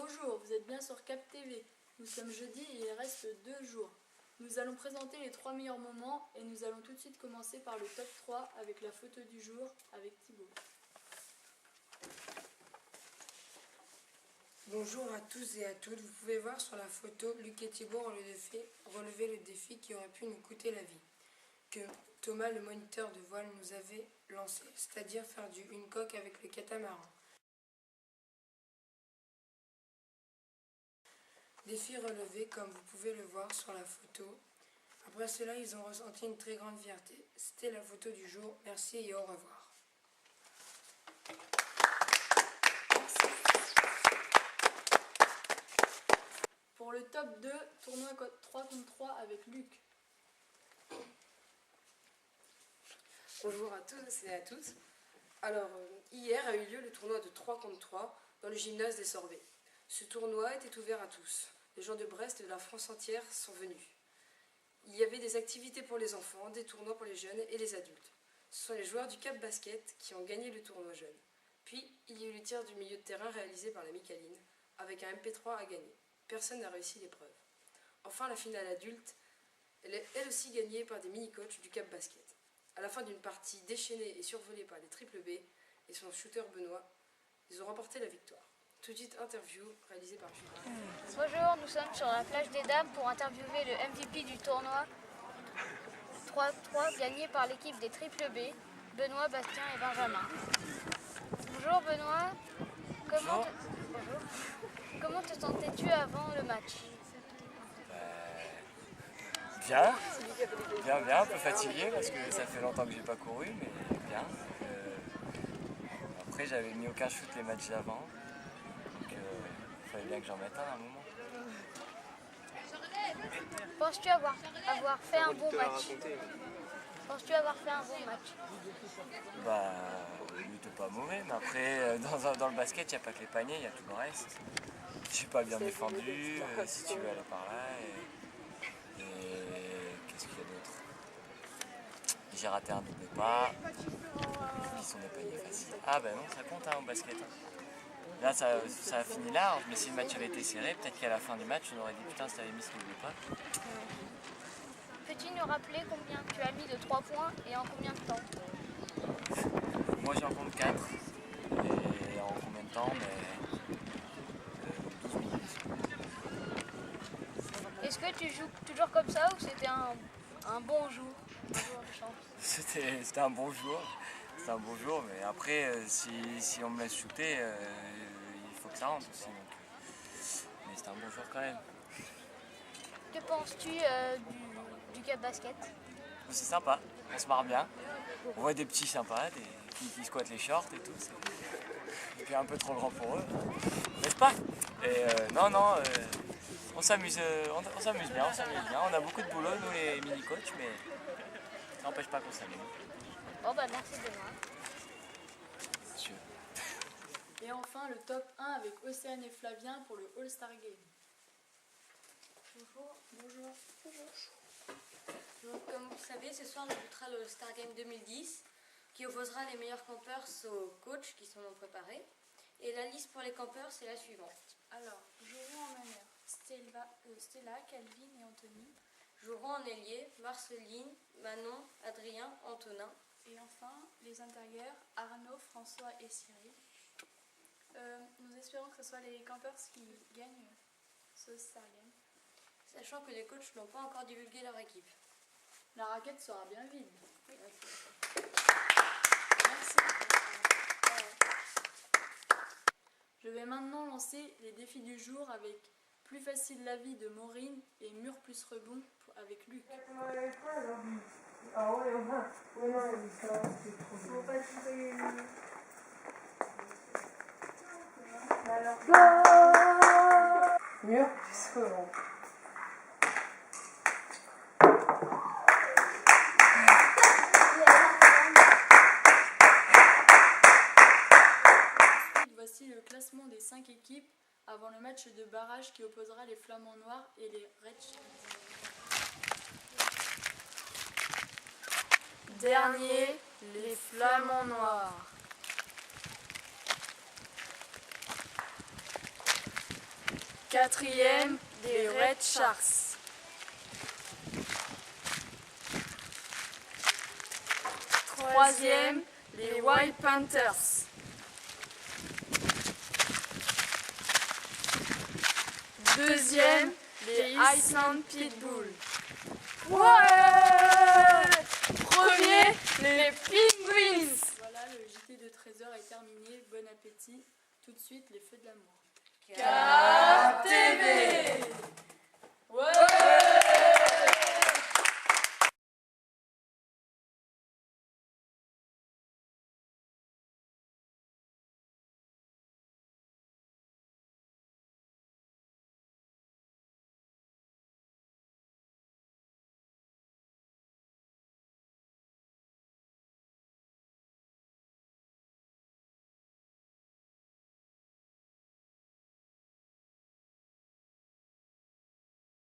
Bonjour, vous êtes bien sur Cap TV. Nous sommes jeudi et il reste 2 jours. Nous allons présenter les 3 meilleurs moments et nous allons tout de suite commencer par le top 3 avec la photo du jour avec Thibaut. Bonjour à tous et à toutes. Vous pouvez voir sur la photo Luc et Thibaut relever le défi qui aurait pu nous coûter la vie, que Thomas, le moniteur de voile, nous avait lancé, c'est-à-dire faire une coque avec le catamaran. Défi relevé, comme vous pouvez le voir sur la photo. Après cela, ils ont ressenti une très grande fierté. C'était la photo du jour. Merci et au revoir. Pour le top 2, tournoi 3 contre 3 avec Luc. Bonjour à tous et à toutes. Alors, hier a eu lieu le tournoi de 3 contre 3 dans le gymnase des Sorbets. Ce tournoi était ouvert à tous. Les gens de Brest et de la France entière sont venus. Il y avait des activités pour les enfants, des tournois pour les jeunes et les adultes. Ce sont les joueurs du Cap Basket qui ont gagné le tournoi jeune. Puis, il y a eu le tir du milieu de terrain réalisé par la Micaline, avec un MP3 à gagner. Personne n'a réussi l'épreuve. Enfin, la finale adulte, elle est elle aussi gagnée par des mini-coachs du Cap Basket. À la fin d'une partie déchaînée et survolée par les Triple B et son shooter Benoît, ils ont remporté la victoire. Tout de suite, interview réalisée par Jules. Bonjour, nous sommes sur la plage des Dames pour interviewer le MVP du tournoi 3-3 gagné par l'équipe des Triple B, Benoît, Bastien et Benjamin. Bonjour Benoît, comment te sentais-tu avant le match? Bien, un peu fatigué parce que ça fait longtemps que j'ai pas couru, mais bien. Après, j'avais mis aucun shoot les matchs d'avant, donc il fallait bien que j'en mette un à un moment. Penses-tu avoir fait un bon match? Bah, il n'était pas mauvais, mais après, dans le basket, il n'y a pas que les paniers, il y a tout le reste. J'ai pas bien défendu, si tu veux aller par là. Et qu'est-ce qu'il y a d'autre? J'ai raté un double pas, qui sont des paniers faciles. Ah ben non, ça compte hein, au basket. Là, ça a fini là, mais si le match avait été serré, peut-être qu'à la fin du match, on aurait dit putain, si t'avais mis ce double pas. Peux-tu nous rappeler combien tu as mis de 3 points et en combien de temps? Moi, j'en compte 4. Et en combien de temps? 12 minutes. Est-ce que tu joues toujours comme ça ou c'était un bon jour de chance? C'était un bon jour. C'était un bon jour, mais après, si on me laisse shooter, il faut que ça rentre aussi. Donc. Mais c'était un bon jour quand même. Que penses-tu du Cap Basket? C'est sympa, on se marre bien. On voit des petits sympas, qui squattent les shorts et tout. Et puis un peu trop grand pour eux, n'est-ce pas? Et on s'amuse bien. On a beaucoup de boulot, nous les mini-coachs, mais ça n'empêche pas qu'on s'amuse. Bon bah merci Benoît. Monsieur. Et enfin le top 1 avec Océane et Flavien pour le All-Star Game. Bonjour. Donc, comme vous le savez, ce soir on débutera le All-Star Game 2010 qui opposera les meilleurs campeurs aux coachs qui sont préparés. Et la liste pour les campeurs, c'est la suivante. Alors, joueront en meneur Stella, Calvin et Anthony. Joueront en ailier Marceline, Manon, Adrien, Antonin. Et enfin, les intérieurs, Arnaud, François et Cyril. Nous espérons que ce soit les campeurs qui gagnent ce All-Star Game. Sachant que les coachs n'ont pas encore divulgué leur équipe. La raquette sera bien vide. Oui. Merci. Je vais maintenant lancer les défis du jour avec Plus facile la vie de Maureen et Mur plus rebond avec Luc. Mur plus rebond. Voici le classement des 5 équipes avant le match de barrage qui opposera les Flamands Noirs et les Red Chiefs. Dernier, les Flamands Noirs. Quatrième, les Red Sharks. Troisième, les Wild Panthers. Deuxième, les Iceland Pitbulls. Ouais! Premier, les Penguins. Voilà, le JT de 13h est terminé. Bon appétit. Tout de suite, les feux de l'amour. KTV.